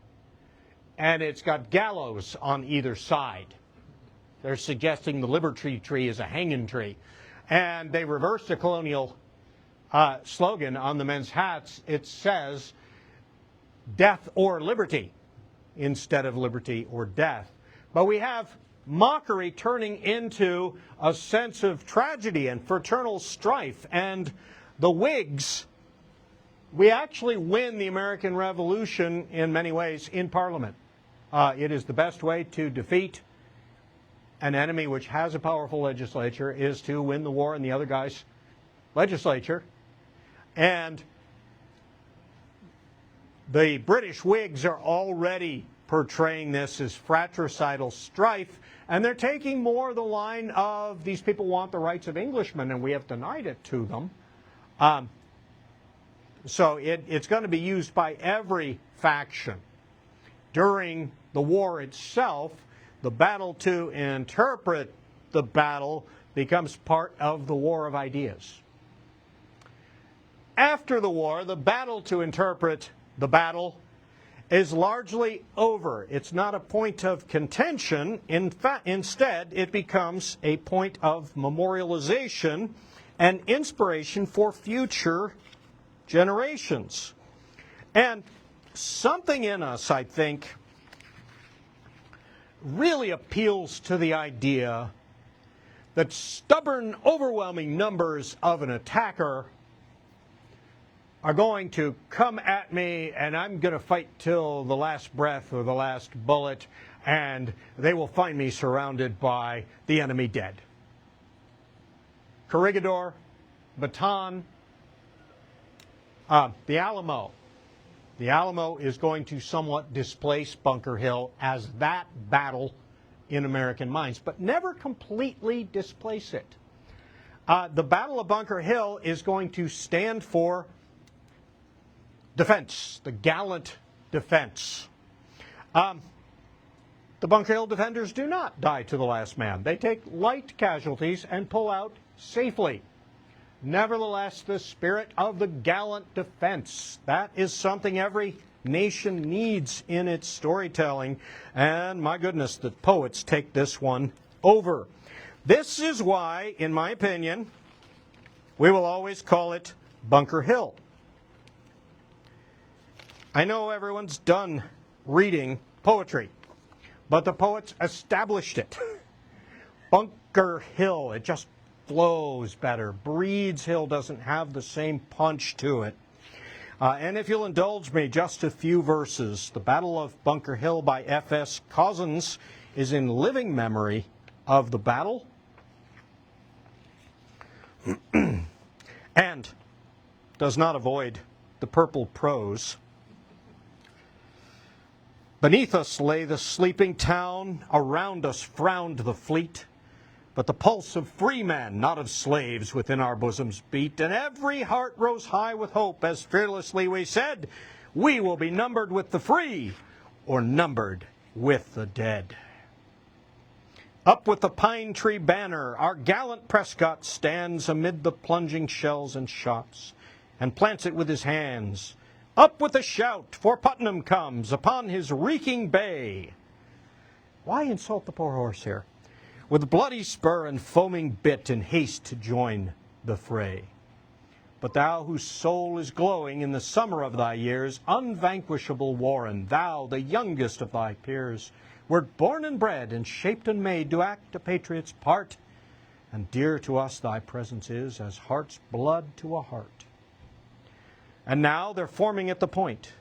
S1: and it's got gallows on either side. They're suggesting the Liberty tree is a hanging tree. And they reversed the colonial slogan on the men's hats. It says, death or liberty, instead of liberty or death. But we have mockery turning into a sense of tragedy and fraternal strife. And the Whigs, we actually win the American Revolution in many ways in Parliament. It is the best way to defeat an enemy which has a powerful legislature, is to win the war in the other guy's legislature. And the British Whigs are already portraying this as fratricidal strife, and they're taking more the line of these people want the rights of Englishmen, and we have denied it to them. So it's going to be used by every faction. During the war itself, the battle to interpret the battle becomes part of the war of ideas. After the war, the battle to interpret the battle is largely over. It's not a point of contention. Instead, it becomes a point of memorialization and inspiration for future generations. And something in us, I think, really appeals to the idea that stubborn, overwhelming numbers of an attacker are going to come at me, and I'm going to fight till the last breath or the last bullet, and they will find me surrounded by the enemy dead. Corregidor, Bataan, the Alamo. The Alamo is going to somewhat displace Bunker Hill as that battle in American minds, but never completely displace it. The Battle of Bunker Hill is going to stand for defense, the gallant defense. The Bunker Hill defenders do not die to the last man. They take light casualties and pull out safely. Nevertheless, the spirit of the gallant defense, that is something every nation needs in its storytelling. And my goodness, the poets take this one over. This is why, in my opinion, we will always call it Bunker Hill. I know everyone's done reading poetry, but the poets established it. Bunker Hill, it just flows better. Breed's Hill doesn't have the same punch to it. And if you'll indulge me, just a few verses. The Battle of Bunker Hill by F.S. Cozzens is in living memory of the battle. And does not avoid the purple prose. Beneath us lay the sleeping town, around us frowned the fleet. But the pulse of free men, not of slaves, within our bosoms beat, and every heart rose high with hope as fearlessly we said, we will be numbered with the free, or numbered with the dead. Up with the pine tree banner, our gallant Prescott stands amid the plunging shells and shots, and plants it with his hands. Up with a shout, for Putnam comes upon his reeking bay. Why insult the poor horse here? With bloody spur and foaming bit in haste to join the fray. But thou whose soul is glowing in the summer of thy years, unvanquishable Warren, thou, the youngest of thy peers, wert born and bred and shaped and made to act a patriot's part, and dear to us thy presence is as heart's blood to a heart. And now they're forming at the point,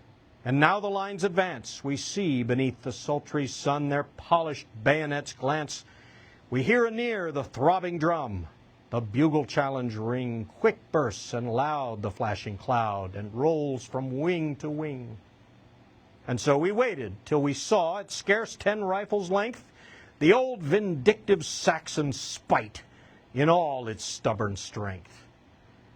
S1: and now the lines advance. We see beneath the sultry sun their polished bayonets glance. We hear anear the throbbing drum, the bugle challenge ring, quick bursts and loud the flashing cloud, and rolls from wing to wing. And so we waited till we saw, at scarce 10 rifles' length, the old vindictive Saxon spite in all its stubborn strength.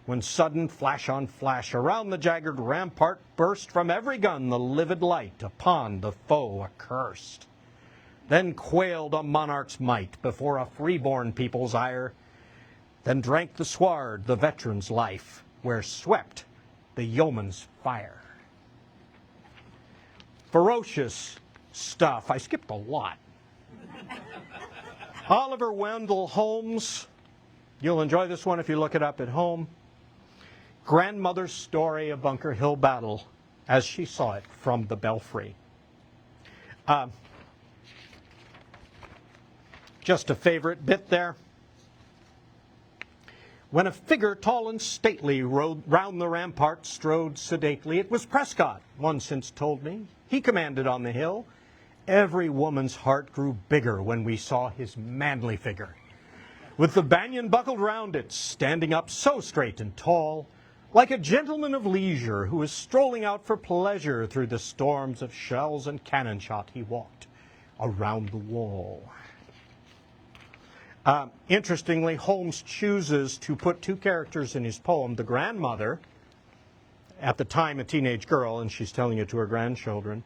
S1: When sudden flash on flash around the jagged rampart burst from every gun the livid light upon the foe accursed. Then quailed a monarch's might before a freeborn people's ire. Then drank the sward the veteran's life, where swept the yeoman's fire. Ferocious stuff. I skipped a lot. Oliver Wendell Holmes. You'll enjoy this one if you look it up at home. Grandmother's story of Bunker Hill battle as she saw it from the belfry. Just a favorite bit there. When a figure tall and stately rode round the rampart strode sedately, it was Prescott, one since told me. He commanded on the hill. Every woman's heart grew bigger when we saw his manly figure, with the banyan buckled round it, standing up so straight and tall, like a gentleman of leisure who is strolling out for pleasure. Through the storms of shells and cannon shot he walked around the wall. Interestingly, Holmes chooses to put two characters in his poem, the grandmother, at the time a teenage girl, and she's telling it to her grandchildren,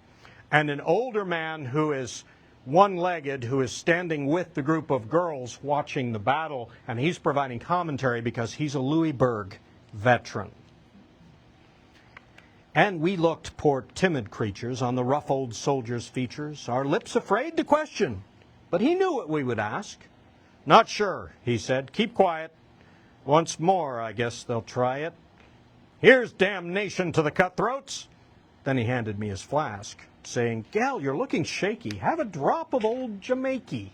S1: and an older man who is one-legged, who is standing with the group of girls watching the battle, and he's providing commentary because he's a Louisburg veteran. And we looked, poor timid creatures, on the rough old soldier's features, our lips afraid to question, but he knew what we would ask. Not sure, he said. Keep quiet. Once more, I guess they'll try it. Here's damnation to the cutthroats. Then he handed me his flask, saying, Gal, you're looking shaky. Have a drop of old Jamaica.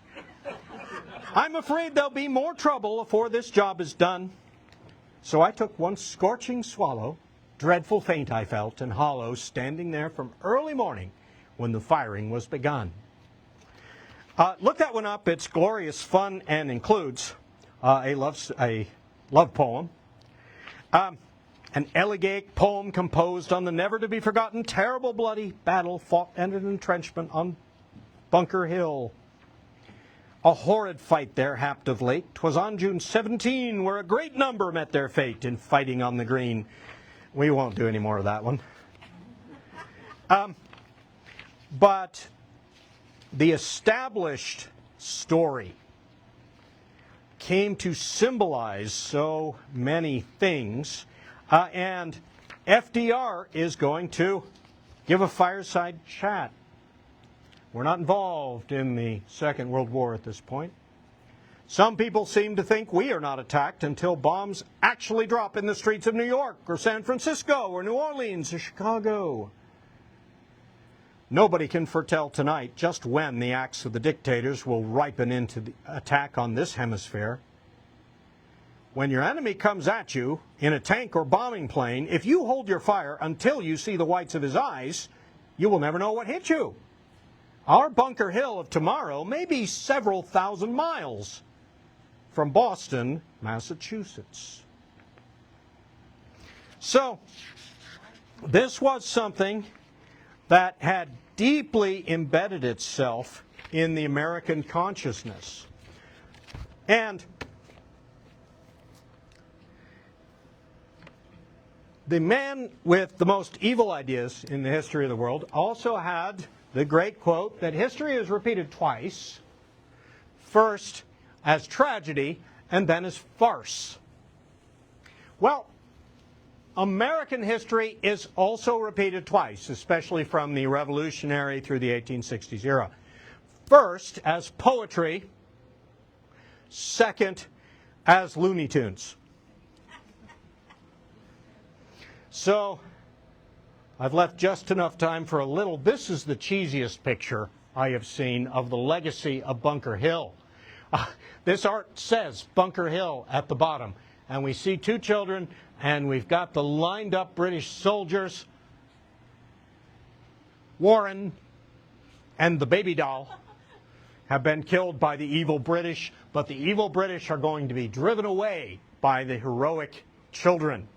S1: I'm afraid there'll be more trouble afore this job is done. So I took one scorching swallow. Dreadful faint I felt and hollow, standing there from early morning when the firing was begun. Look that one up. It's glorious fun and includes a love poem, an elegiac poem composed on the never-to-be-forgotten terrible bloody battle fought in an entrenchment on Bunker Hill. A horrid fight there happed of late. 'Twas on June 17, where a great number met their fate in fighting on the green. We won't do any more of that one. But the established story came to symbolize so many things, and FDR is going to give a fireside chat. We're not involved in the Second World War at this point. Some people seem to think we are not attacked until bombs actually drop in the streets of New York or San Francisco or New Orleans or Chicago. Nobody can foretell tonight just when the acts of the dictators will ripen into the attack on this hemisphere. When your enemy comes at you in a tank or bombing plane, if you hold your fire until you see the whites of his eyes, you will never know what hit you. Our Bunker Hill of tomorrow may be several thousand miles from Boston, Massachusetts. So, this was something that had deeply embedded itself in the American consciousness. And the man with the most evil ideas in the history of the world also had the great quote that history is repeated twice, first as tragedy and then as farce. Well, American history is also repeated twice, especially from the Revolutionary through the 1860s era. First as poetry, second as Looney Tunes. So, I've left just enough time for a little. This is the cheesiest picture I have seen of the legacy of Bunker Hill. This art says Bunker Hill at the bottom. And we see two children, and we've got the lined up British soldiers. Warren and the baby doll have been killed by the evil British, but the evil British are going to be driven away by the heroic children.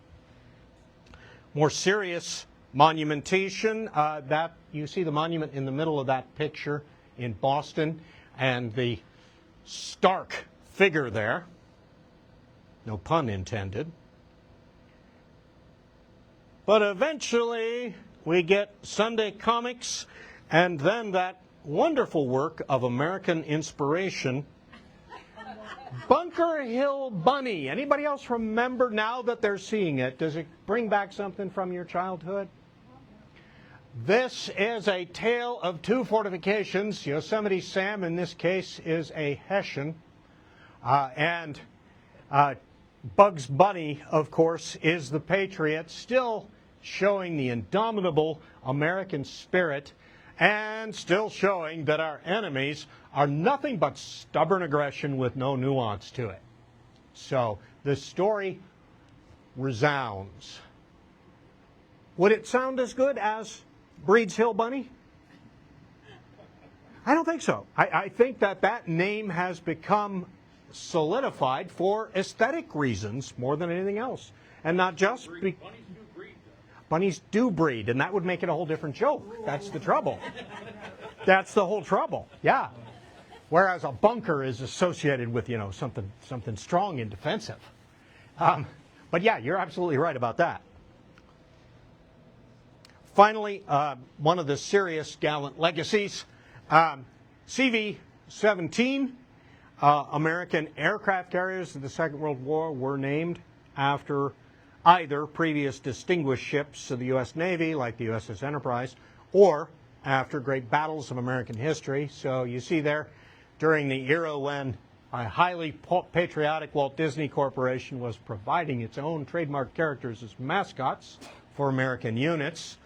S1: More serious monumentation, that you see the monument in the middle of that picture in Boston, and the stark figure there, no pun intended. But eventually we get Sunday comics, and then that wonderful work of American inspiration, Bunker Hill Bunny. Anybody else remember now that they're seeing it? Does it bring back something from your childhood? This is a tale of two fortifications. Yosemite Sam, in this case, is a Hessian. And Bugs Bunny, of course, is the patriot, still showing the indomitable American spirit and still showing that our enemies are nothing but stubborn aggression with no nuance to it. So the story resounds. Would it sound as good as Breed's Hill Bunny? I don't think so. I think that name has become solidified for aesthetic reasons more than anything else. And not just...
S3: Bunnies do breed, though.
S1: Bunnies do breed, and that would make it a whole different joke. That's the trouble. That's the whole trouble, yeah. Whereas a bunker is associated with, something strong and defensive. But yeah, you're absolutely right about that. Finally, one of the serious gallant legacies, CV-17, American aircraft carriers of the Second World War were named after either previous distinguished ships of the U.S. Navy, like the USS Enterprise, or after great battles of American history. So you see there, during the era when a highly patriotic Walt Disney Corporation was providing its own trademark characters as mascots for American units.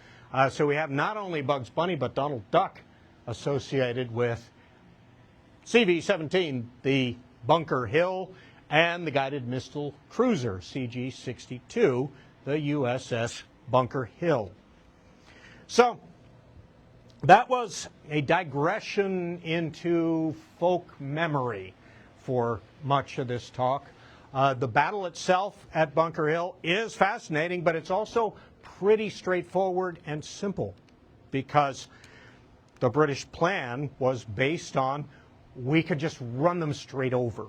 S1: So we have not only Bugs Bunny, but Donald Duck associated with CV-17, the Bunker Hill, and the guided missile cruiser, CG-62, the USS Bunker Hill. So that was a digression into folk memory for much of this talk. The battle itself at Bunker Hill is fascinating, but it's also pretty straightforward and simple, because the British plan was based on we could just run them straight over.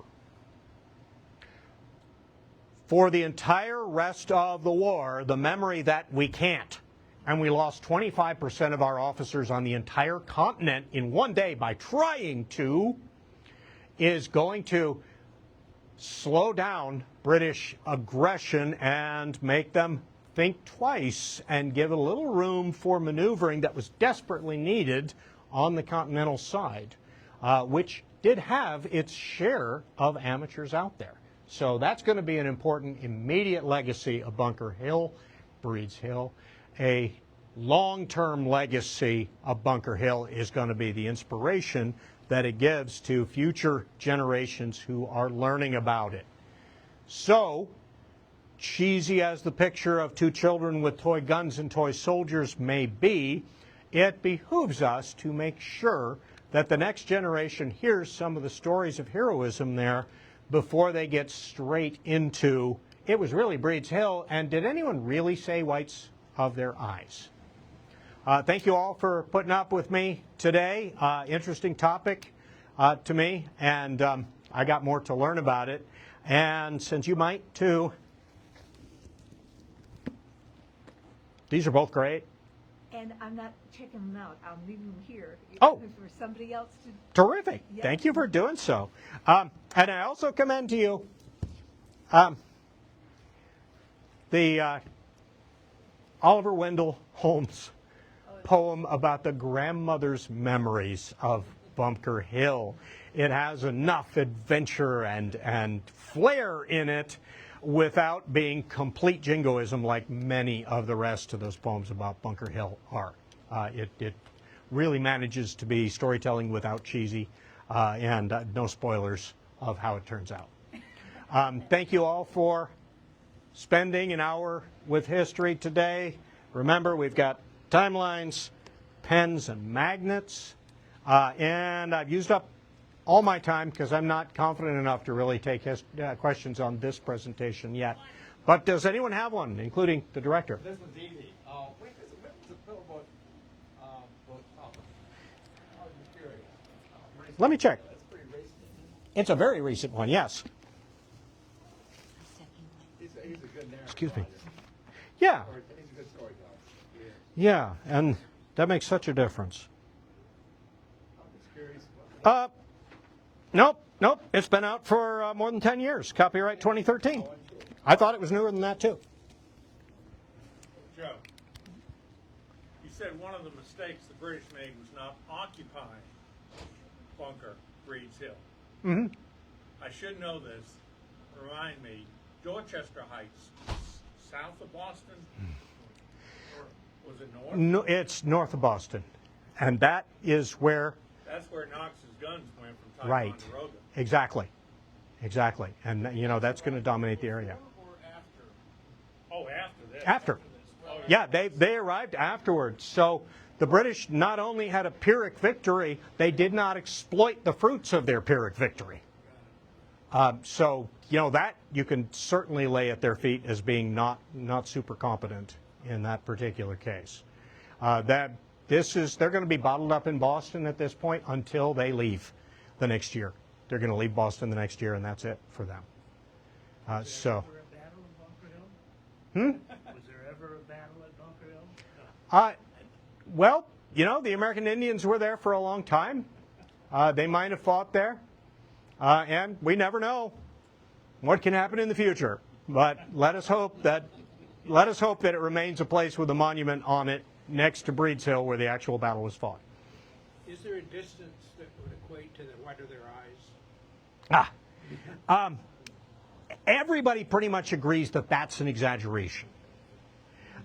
S1: For the entire rest of the war, the memory that we can't, and we lost 25% of our officers on the entire continent in one day by trying to, is going to slow down British aggression and make them think twice and give a little room for maneuvering that was desperately needed on the continental side, which did have its share of amateurs out there. So that's going to be an important immediate legacy of Bunker Hill, Breeds Hill. A long-term legacy of Bunker Hill is going to be the inspiration that it gives to future generations who are learning about it. So, cheesy as the picture of two children with toy guns and toy soldiers may be, it behooves us to make sure that the next generation hears some of the stories of heroism there before they get straight into, it was really Breeds Hill, and did anyone really say whites of their eyes? Thank you all for putting up with me today. Interesting topic to me, and I got more to learn about it. And since you might too, these are both great.
S2: And I'm not checking them out. I'm leaving them here.
S1: Oh.
S2: For somebody else to.
S1: Terrific.
S2: Yeah.
S1: Thank you for doing so. And I also commend to you the Oliver Wendell Holmes poem about the grandmother's memories of Bunker Hill. It has enough adventure and flair in it without being complete jingoism like many of the rest of those poems about Bunker Hill are. It really manages to be storytelling without cheesy and no spoilers of how it turns out. Thank you all for spending an hour with history today. Remember, we've got timelines, pens, and magnets, and I've used up all my time because I'm not confident enough to really take questions on this presentation yet. But does anyone have one, including the director?
S3: This one's easy. When was the film about Thomas? I was just curious.
S1: Let me check.
S3: That's pretty recent, isn't
S1: It's a very recent one, yes.
S3: it? He's a good narrator.
S1: Excuse me. Yeah,
S3: He's a good storyteller.
S1: yeah, and that makes such a difference.
S3: I'm just curious.
S1: Nope. It's been out for more than 10 years. Copyright 2013. I thought it was newer than that, too.
S4: Joe, you said one of the mistakes the British made was not occupying Bunker Breeds Hill.
S1: Mm-hmm.
S4: I should know this. Remind me, Dorchester Heights, south of Boston? Or was it north?
S1: No, it's north of Boston. And that is where,
S4: That's where Knox's guns went from
S1: right,
S4: Ticonderoga.
S1: exactly. And, that's going to dominate the area.
S4: Or after? Oh, after this.
S1: After.
S4: this. Oh,
S1: Yeah, they arrived afterwards. So the British not only had a Pyrrhic victory, they did not exploit the fruits of their Pyrrhic victory. So, that you can certainly lay at their feet as being not super competent in that particular case. They're going to be bottled up in Boston at this point until they leave the next year. They're going to leave Boston the next year, and that's it for them. So.
S5: Was there ever a battle at Bunker Hill? Was there ever a battle at Bunker Hill?
S1: Well, the American Indians were there for a long time. They might have fought there, and we never know what can happen in the future. But let us hope that it remains a place with a monument on it next to Breeds Hill, where the actual battle was fought.
S5: Is there a distance that would equate to the white of their eyes?
S1: Everybody pretty much agrees that that's an exaggeration.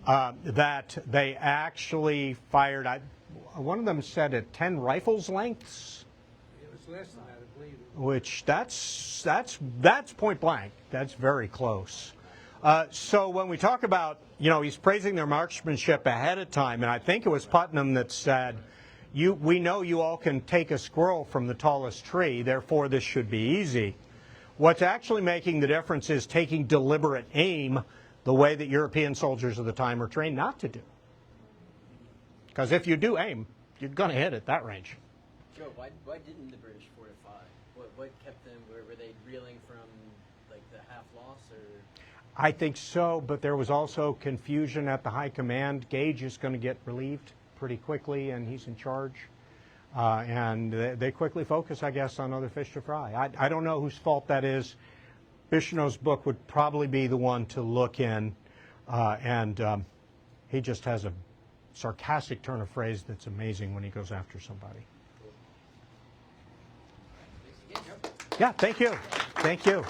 S1: That they actually fired, one of them said at 10 rifles lengths,
S5: It was less than that, I believe.
S1: which that's point blank. That's very close. So when we talk about, he's praising their marksmanship ahead of time, and I think it was Putnam that said, we know you all can take a squirrel from the tallest tree, therefore this should be easy. What's actually making the difference is taking deliberate aim the way that European soldiers of the time were trained not to do. Because if you do aim, you're going to hit at that range.
S6: Joe, why didn't the British fortify? What kept them? Were they reeling from like the half loss, or?
S1: I think so, but there was also confusion at the high command. Gage is going to get relieved pretty quickly, and he's in charge. And they quickly focus, I guess, on other fish to fry. I don't know whose fault that is. Bichonneau's book would probably be the one to look in. And he just has a sarcastic turn of phrase that's amazing when he goes after somebody.
S6: Thanks again, Joe.
S1: Yeah, thank you. Thank you.